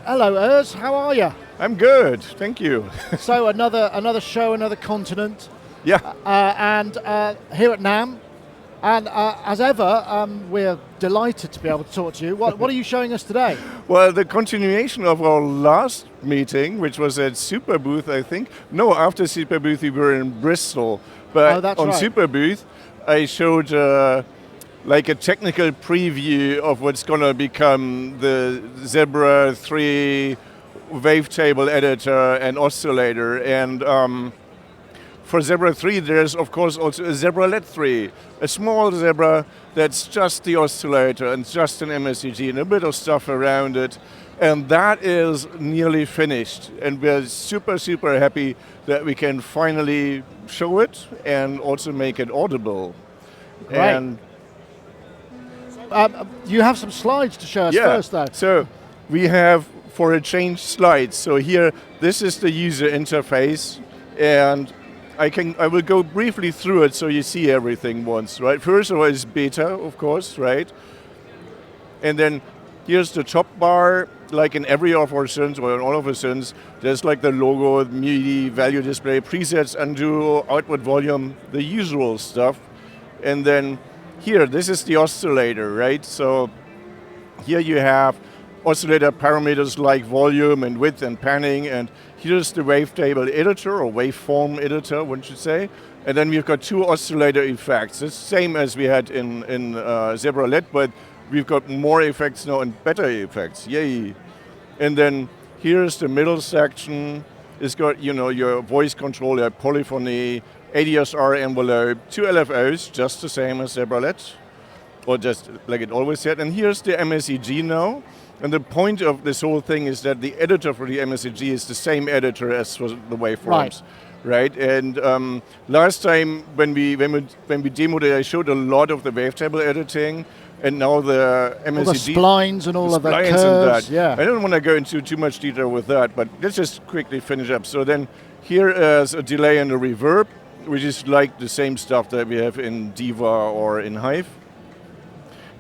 Hello, Urs. How are you? I'm good, thank you. So another show, another continent. Yeah. And here at NAMM, and as ever, we're delighted to be able to talk to you. What are you showing us today? Well, the continuation of our last meeting, which was at Super Booth, I think. No, after Super Booth we were in Bristol. But on right. Super Booth, I showed like a technical preview of what's going to become the Zebra 3 wavetable editor and oscillator. And for Zebra 3, there's of course also a Zebralette 3, a small Zebra that's just the oscillator and just an MSEG and a bit of stuff around it. And that is nearly finished. And we're super, super happy that we can finally show it and also make it audible. Right. And you have some slides to show us first, though. So we have, for a change, slides. So here, this is the user interface, and I will go briefly through it so you see everything once, right? First of all is beta, of course, right? And then here's the top bar, like in every of our synths, or in all of our synths, there's like the logo, MIDI, value display, presets, undo, output volume, the usual stuff. And then here, this is the oscillator, right? So here you have oscillator parameters like volume and width and panning, and here's the wavetable editor, or waveform editor, one should say. And then we've got two oscillator effects. It's the same as we had in Zebralette, but we've got more effects now and better effects, yay. And then here's the middle section. It's got, you know, your voice control, your polyphony, ADSR envelope, two LFOs, just the same as Zebralette, or just like it always said. And here's the MSEG now. And the point of this whole thing is that the editor for the MSEG is the same editor as for the waveforms, right? And last time when we demoed it, I showed a lot of the wavetable editing, and now the MSEG. All the splines and all of the curves. And that. Yeah. I don't want to go into too much detail with that, but let's just quickly finish up. So then here is a delay and a reverb, which is like the same stuff that we have in Diva or in Hive.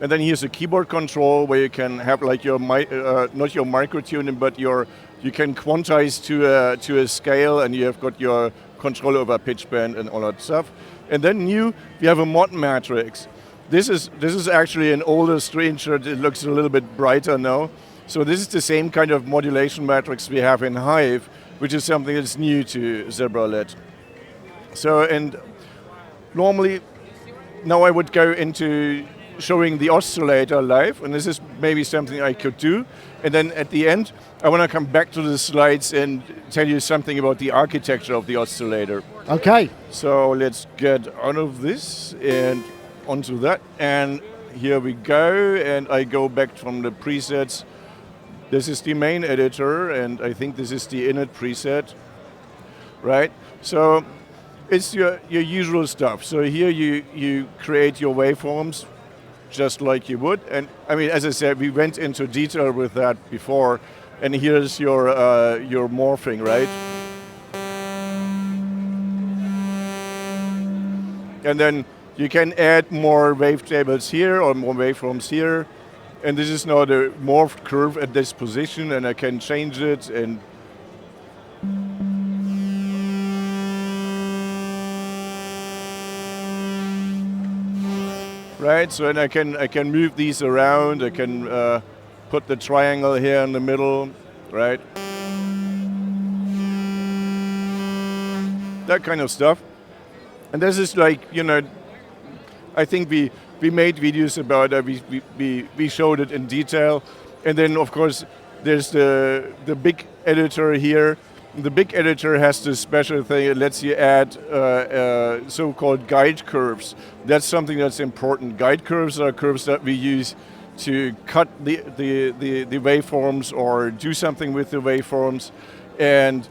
And then here's a keyboard control where you can have like your not your micro tuning, but you can quantize to a scale, and you have got your control over pitch bend and all that stuff. And then we have a mod matrix. This is actually an older screenshot. It looks a little bit brighter now. So this is the same kind of modulation matrix we have in Hive, which is something that's new to Zebralette. So, and normally, now I would go into showing the oscillator live, and this is maybe something I could do. And then at the end, I want to come back to the slides and tell you something about the architecture of the oscillator. Okay. So let's get out of this and onto that. And here we go, and I go back from the presets. This is the main editor, and I think this is the init preset, right? So it's your usual stuff. So here you create your waveforms just like you would. And I mean, as I said, we went into detail with that before. And here's your morphing, right? And then you can add more wavetables here or more waveforms here. And this is now the morphed curve at this position, and I can change it and right, so then I can move these around. I can put the triangle here in the middle, right? That kind of stuff. And this is like, you know, I think we made videos about it. We showed it in detail. And then of course there's the big editor here. The big editor has this special thing. It lets you add so-called guide curves. That's something that's important. Guide curves are curves that we use to cut the waveforms or do something with the waveforms. And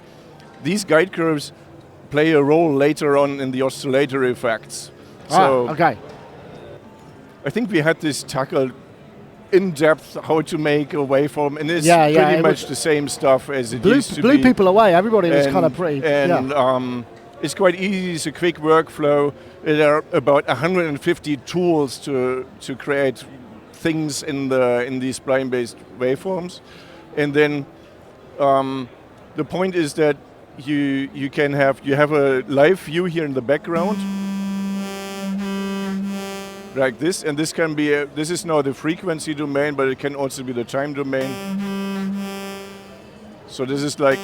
these guide curves play a role later on in the oscillator effects. So okay. I think we had this tackled in depth how to make a waveform, and it's pretty much the same stuff as it used to be. Blew people away. Everybody was kind of pretty. And it's quite easy. It's a quick workflow. There are about 150 tools to create things in these spline-based waveforms, and then The point is that you have a live view here in the background, like this, and this can be this is now the frequency domain, but it can also be the time domain. So this is like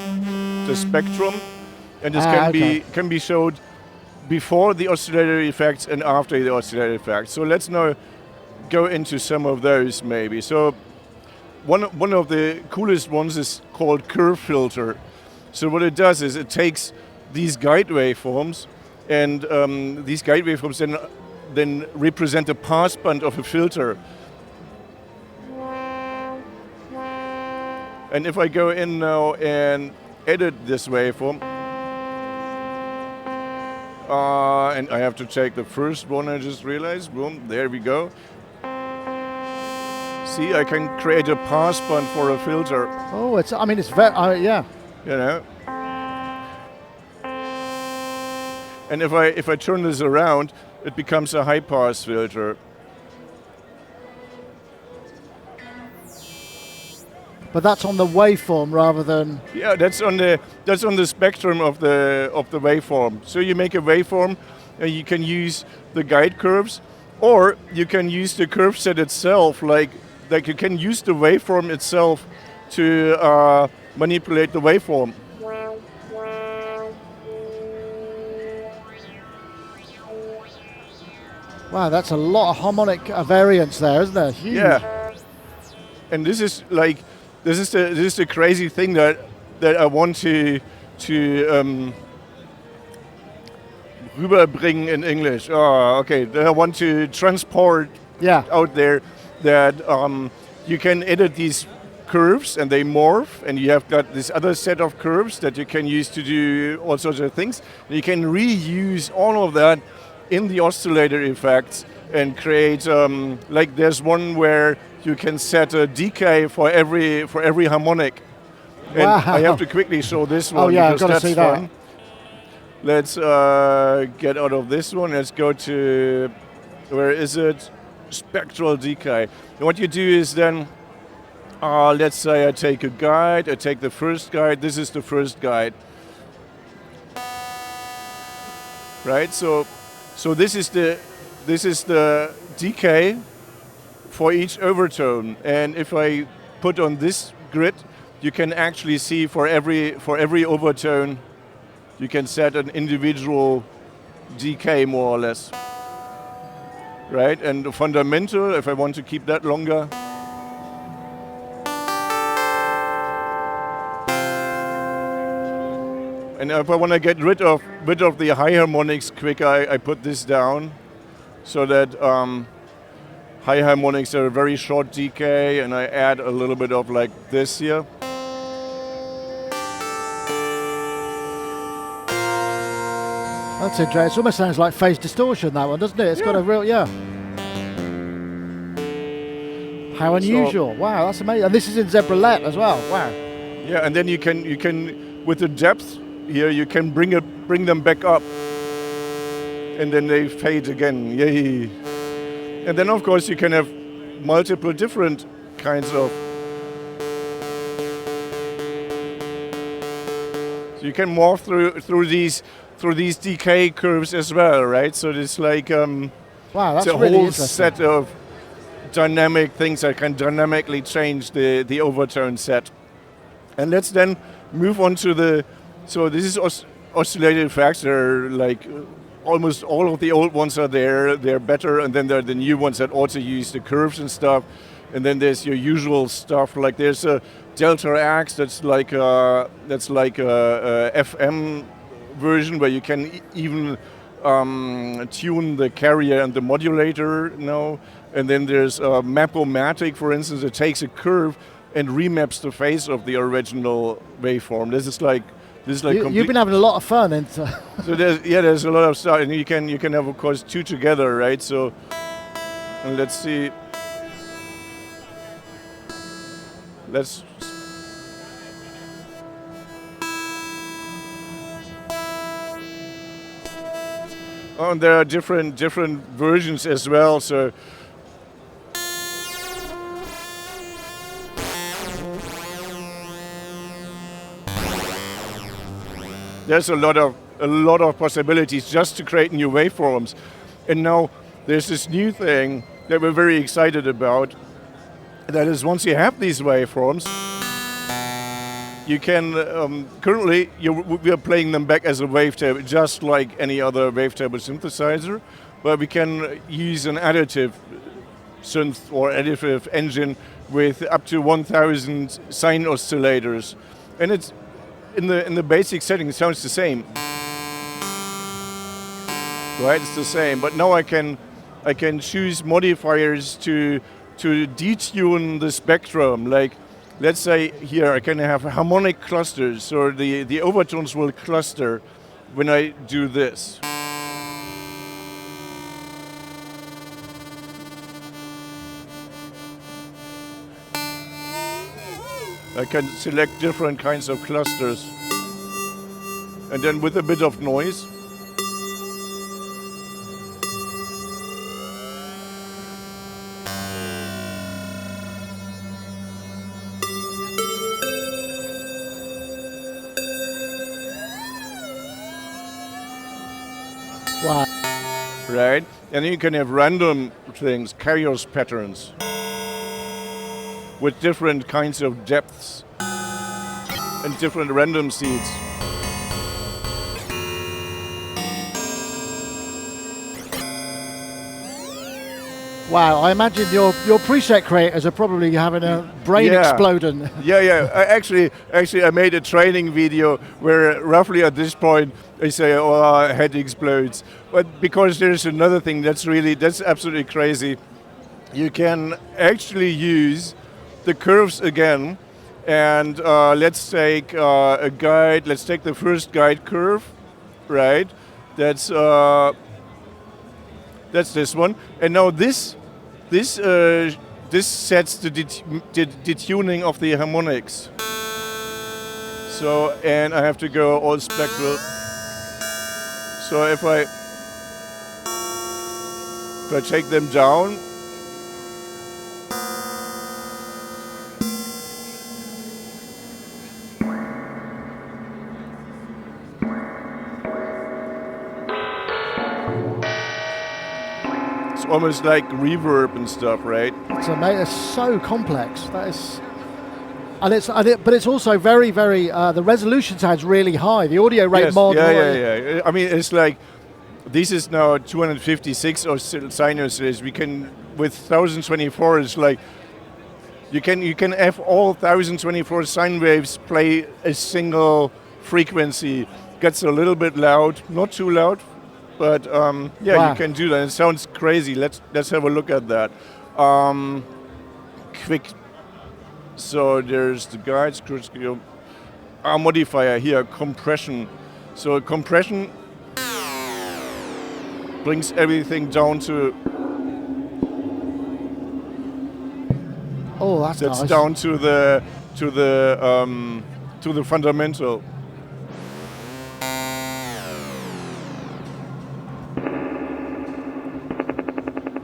the spectrum, and this can be showed before the oscillator effects and after the oscillator effects. So let's now go into some of those maybe. So one of the coolest ones is called curve filter. So what it does is it takes these guide waveforms, and these guide waveforms then represent a passband of a filter. And if I go in now and edit this waveform, and I have to take the first one, I just realized, boom, there we go. See, I can create a passband for a filter. Oh, it's very, yeah. You know. And if I turn this around, it becomes a high pass filter. But that's on the waveform rather than. Yeah, that's on the spectrum of the waveform. So you make a waveform, and you can use the guide curves, or you can use the curve set itself. Like you can use the waveform itself to manipulate the waveform. Wow, that's a lot of harmonic variance there, isn't there? Huge. Yeah. And this is the crazy thing that I want to rüberbringen in English. Oh, okay. That I want to transport out there, that you can edit these curves and they morph, and you have got this other set of curves that you can use to do all sorts of things. You can reuse all of that in the oscillator effects and create, like there's one where you can set a decay for every harmonic. And I have to quickly show this one because that's see fun. that. Let's get out of this one. Let's go to, where is it? Spectral decay. And what you do is then, let's say I take a guide, I take the first guide, this is the first guide. Right, so this is the decay for each overtone, and if I put on this grid, you can actually see for every overtone, you can set an individual decay more or less. Right, and the fundamental, if I want to keep that longer. And if I want to get rid of the high harmonics quicker, I put this down, so that high harmonics are a very short decay, and I add a little bit of like this here. That's interesting. It almost sounds like phase distortion, that one, doesn't it? It's got a real, How unusual. Wow, that's amazing. And this is in Zebralette as well. Wow. Yeah, and then you can with the depth here, you can bring them back up, and then they fade again. Yay! And then of course you can have multiple different kinds of. So you can morph through these decay curves as well, right? So it's like wow, that's it's a really whole interesting. set of dynamic things that can dynamically change the overtone set. And let's then move on to the. So this is oscillator effects. They're like almost all of the old ones are there. They're better, and then there are the new ones that also use the curves and stuff. And then there's your usual stuff, like there's a Delta X that's like a FM version where you can even tune the carrier and the modulator now. And then there's Map-O-Matic, for instance, that takes a curve and remaps the phase of the original waveform. This is like You've been having a lot of fun, and so there's a lot of stuff, and you can have of course two together, right? So and let's see. Oh, and there are different versions as well. So there's a lot of possibilities just to create new waveforms. And now there's this new thing that we're very excited about. That is, once you have these waveforms, you can, currently, we are playing them back as a wavetable, just like any other wavetable synthesizer, but we can use an additive synth or additive engine with up to 1,000 sine oscillators. And it's, in the basic setting, it sounds the same. Right, it's the same, but now I can choose modifiers to detune the spectrum. Like, let's say here I can have harmonic clusters, or the overtones will cluster when I do this. I can select different kinds of clusters, and then with a bit of noise. Wow. Right? And you can have random things, chaos patterns, with different kinds of depths and different random seeds. Wow, I imagine your preset creators are probably having a brain exploding. Yeah. I made a training video where roughly at this point I say, oh, our head explodes. But because there's another thing that's absolutely crazy. You can actually use the curves again, and let's take a guide. Let's take the first guide curve, right? That's this one, and now this sets the detuning of the harmonics. So, and I have to go all spectral. So if I take them down. It's almost like reverb and stuff, right? It's so complex. That is, but it's also very, very. The resolution sounds really high. The audio rate mod. Yeah. I mean, it's like this is now 256 or sinuses. We can with 1024. It's like you can have all 1024 sine waves play a single frequency. Gets a little bit loud, not too loud. But wow. You can do that. It sounds crazy. Let's have a look at that. Quick. So there's the guides, our modifier here, compression. So compression brings everything down to. Oh, that's nice. Down to the fundamental.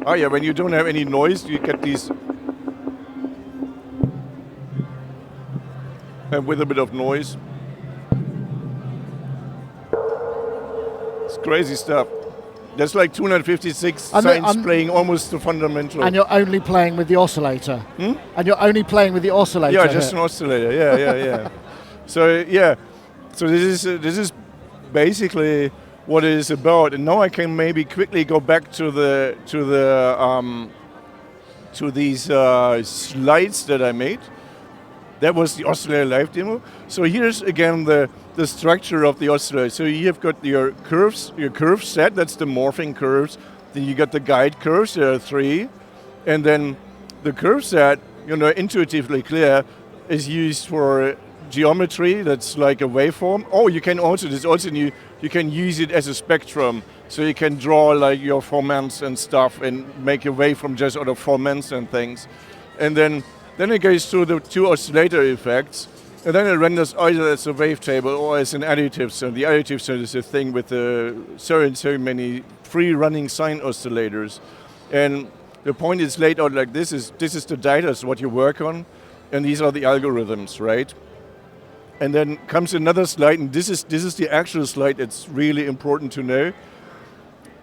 Oh yeah, when you don't have any noise, you get these, and with a bit of noise. It's crazy stuff. That's like 256 sines playing almost the fundamental. And you're only playing with the oscillator. And you're only playing with the oscillator. Yeah, just an oscillator. Yeah. So this is basically what it is about. And now I can maybe quickly go back to these slides that I made. That was the oscillator live demo. So here's again the structure of the oscillator. So you've got your curve set, that's the morphing curves. Then you got the guide curves, there are 3. And then the curve set, intuitively clear, is used for geometry, that's like a waveform. Oh, you can also, you can use it as a spectrum. So you can draw like your formants and stuff and make a waveform just out of formants and things. And then it goes through the 2 oscillator effects, and then it renders either as a wavetable or as an additive synth. The additive synth is a thing with so many free running sine oscillators. And the point is laid out like this is the data, is what you work on, and these are the algorithms, right? And then comes another slide, and this is the actual slide that's really important to know.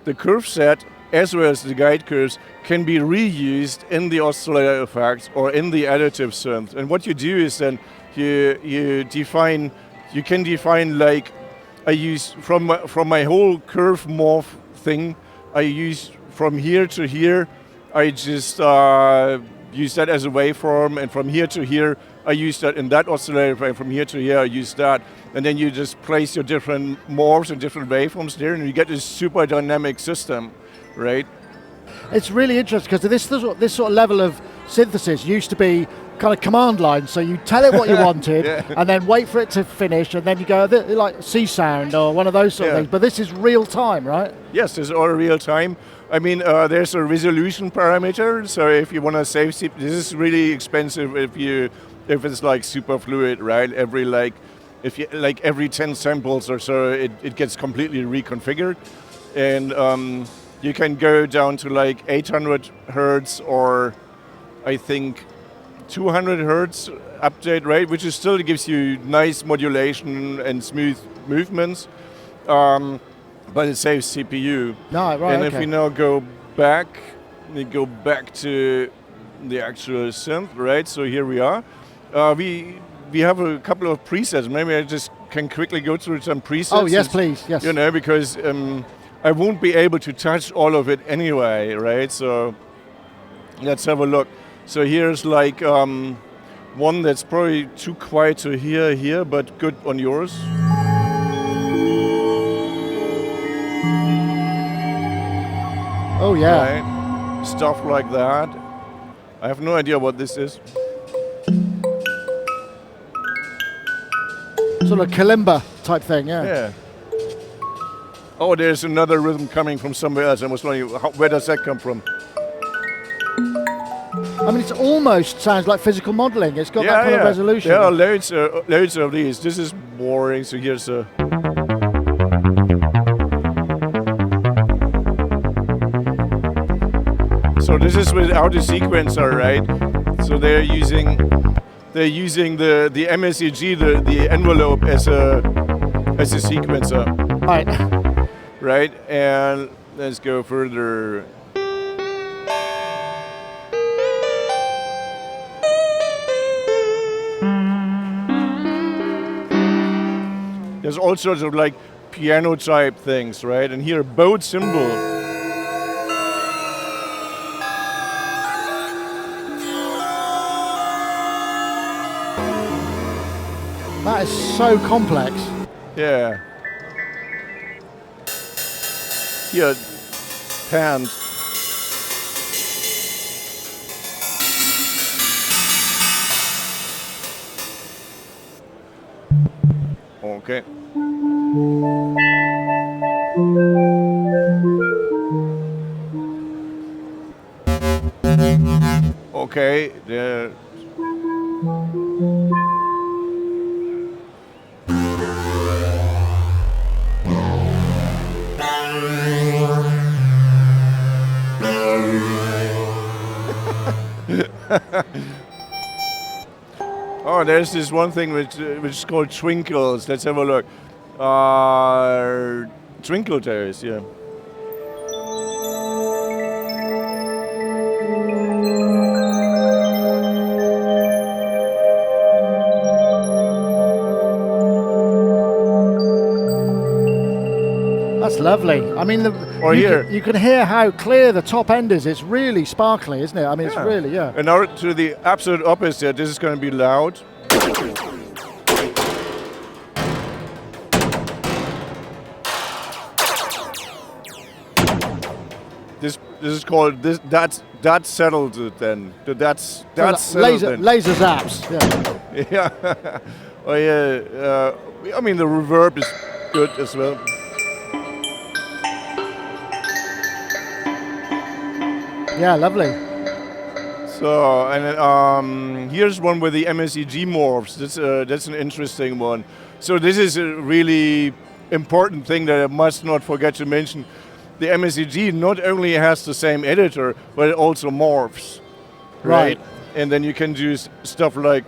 The curve set, as well as the guide curves, can be reused in the oscillator effects or in the additive synth. And what you do is then you can define, like, I use from my whole curve morph thing, I use from here to here, I just use that as a waveform, and from here to here, I use that in that oscillator, and from here to here, I use that. And then you just place your different morphs and different waveforms there, and you get this super dynamic system, right? It's really interesting, because this sort of level of synthesis used to be kind of command line, so you tell it what you wanted, and then wait for it to finish, and then you go, like C sound or one of those sort of things. But this is real time, right? Yes, it's all real time. I mean, there's a resolution parameter, so if you want to save, this is really expensive if it's like super fluid, right? Every 10 samples or so, it gets completely reconfigured, and you can go down to like 800 hertz or I think 200 hertz update rate, which is still gives you nice modulation and smooth movements, but it saves CPU. No, right. And if we now go back to the actual synth, right? So here we are. We have a couple of presets. Maybe I just can quickly go through some presets. Oh yes, please. Yes. You know, because I won't be able to touch all of it anyway, right? So let's have a look. So here's like one that's probably too quiet to hear here, but good on yours. Oh yeah. Right. Stuff like that. I have no idea what this is. Sort of kalimba type thing, yeah. Yeah. Oh, there's another rhythm coming from somewhere else. I was wondering, where does that come from? I mean, it almost sounds like physical modeling. It's got that kind of resolution. There are loads of these. This is boring, so here's a... So this is without a sequencer, right? So they're using the MSEG, the envelope as a sequencer. Right. Right, and let's go further. There's all sorts of like piano type things, right? And here, bowed cymbal. That is so complex. Yeah. Here, pans. Okay. Okay, there. Oh, there's this one thing which is called twinkles. Let's have a look. Twinkle toes, yeah. That's lovely. I mean, you can hear how clear the top end is. It's really sparkly, isn't it? I mean, it's really, yeah. And now to the absolute opposite, this is going to be loud. This is called that settled it then. That's settled laser zaps. Yeah. Yeah. Oh yeah. I mean the reverb is good as well. Yeah, lovely. So and here's one with the MSEG morphs. That's an interesting one. So this is a really important thing that I must not forget to mention. The MSEG not only has the same editor, but it also morphs, right? And then you can do stuff like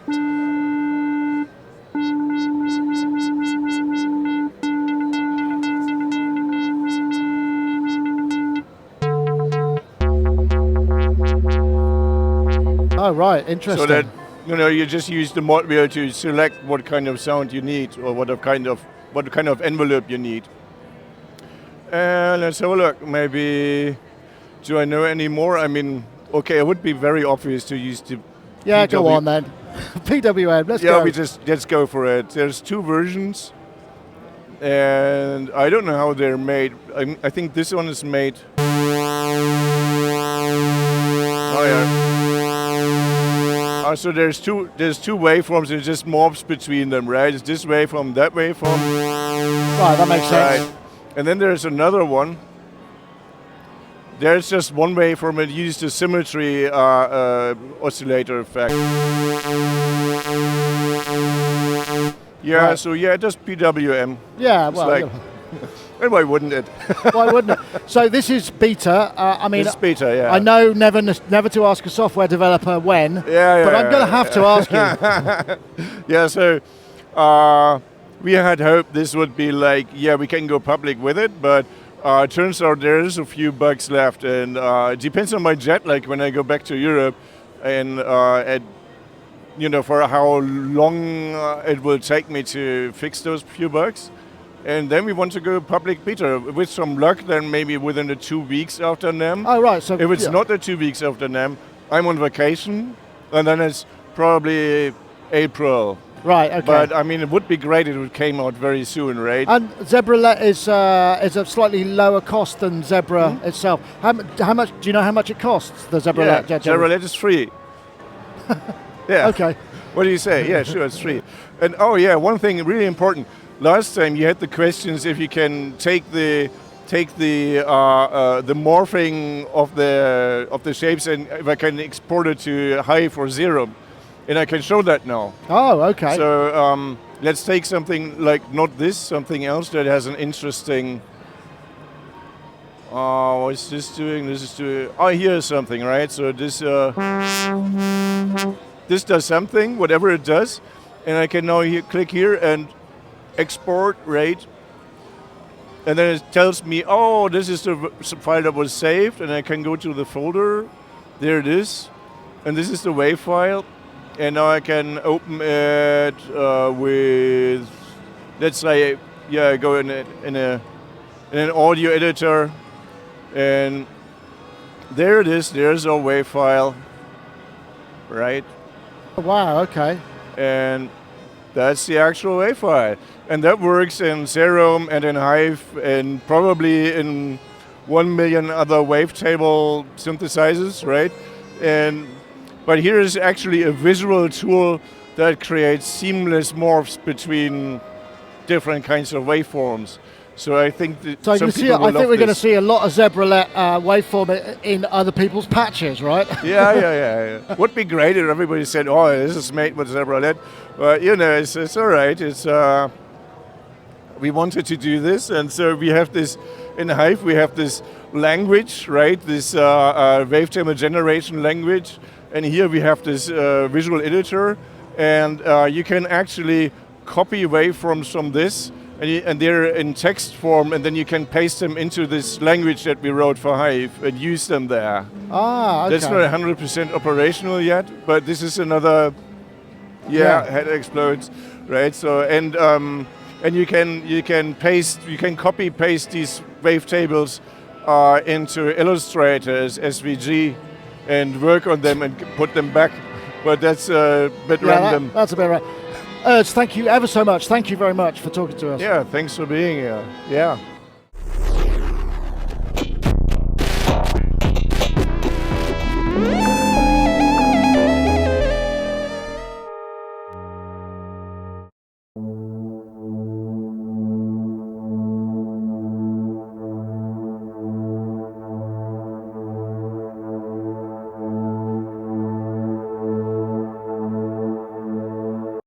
Oh, right, interesting. So that you just use the modulator to select what kind of sound you need, or what kind of envelope you need. And let's have a look. Maybe, do I know any more? I mean, okay, it would be very obvious to use the. Yeah, go on then. PWM. Let's go. Yeah, let's go for it. There's 2 versions, and I don't know how they're made. I think this one is made. Oh yeah. So there's two waveforms. It just morphs between them, right? It's this waveform, that waveform. Right, that makes sense. Right. And then there's another one. There's just one waveform. It uses the symmetry oscillator effect. Yeah. Right. So yeah, just PWM. Yeah. It's Well. like, and why wouldn't it? Why wouldn't it? So this is beta. I mean, It's beta, yeah. I know never to ask a software developer when, Yeah, but I'm going to have to ask you. Yeah, so we had hoped this would be like, yeah, we can go public with it, but it turns out there's a few bugs left, and it depends on my jet lag when I go back to Europe, and for how long it will take me to fix those few bugs. And then we want to go public beta. With some luck, then maybe within the 2 weeks after NAMM. Oh, right. So If it's not the 2 weeks after NAMM, I'm on vacation, and then it's probably April. Right, okay. But I mean, it would be great if it came out very soon, right? And Zebralette is a slightly lower cost than Zebra itself. How much? Do you know how much it costs? The Zebralette. Yeah, Zebralette is free. Yeah. Okay. What do you say? Yeah, sure, it's free. And oh yeah, one thing really important. Last time you had the questions if you can take the morphing of the shapes, and if I can export it to Hive or Zero, and I can show that now. Oh, okay. So let's take something like not this, something else that has an interesting. What's this doing? This is doing. Oh, here's something, right? So this this does something, whatever it does, and I can now click here and export, right? And then it tells me, oh, this is the file that was saved, and I can go to the folder. There it is, and this is the WAV file, and now I can open it with, let's say, yeah, I go in an audio editor, and there it is. There's our WAV file, right? Wow. Okay. And that's the actual WAV file. And that works in Serum and in Hive and probably in 1 million other wavetable synthesizers, right? But here is actually a visual tool that creates seamless morphs between different kinds of waveforms. So I think that So some you see, people will I think love we're going to this. see a lot of Zebralette waveform in other people's patches, right? Yeah. Would be great if everybody said, "Oh, this is made with Zebralette." But it's all right. It's we wanted to do this, and so we have this in Hive. We have this language, right? This wavetable generation language, and here we have this visual editor, and you can actually copy waveforms from this. And they're in text form, and then you can paste them into this language that we wrote for Hive and use them there. Ah, okay. That's not 100% operational yet, but this is another. Head explodes, right? So and you can copy paste these wavetables into Illustrator as SVG and work on them and put them back. But that's a bit random. That's a bit random. Ernst, thank you ever so much. Thank you very much for talking to us. Yeah, thanks for being here. Yeah.